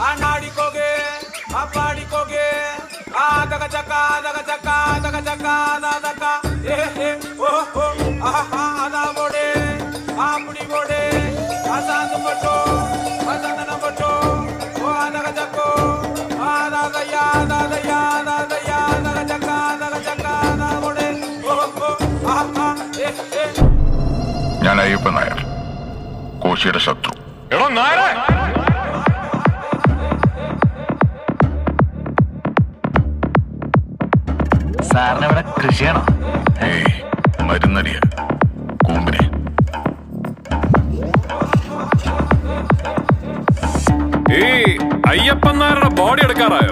ആടിക്കോകെ അപ്പാടിക്കോകെ ആദക ചക്ക ആദക ചക്ക ആദക ചക്ക ആദക ഓ ഓ ആഹാ ആദാ ബോഡേ ആപ്പുടി ബോഡേ ആസാന്ത് പട്ടോ ആസാന്ദന പട്ടോ ഓ ആദക ചക്കോ ആദക യാ ആദക യാ ആദക യാ ആദക ചക്ക ആദാ ബോഡേ ഓ ഓ ആഹാ ഞാൻ അയ്യപ്പൻ നായർ, കോശിയുടെ ശത്രു. എടോ നായരെ, സാറിന് ഇവിടെ കൃഷിയാണോ? ഏയ്, മരുന്നടിയ കൂമ്പിനെ. ഈ അയ്യപ്പൻ നായരുടെ ബോഡി എടുക്കാറായോ?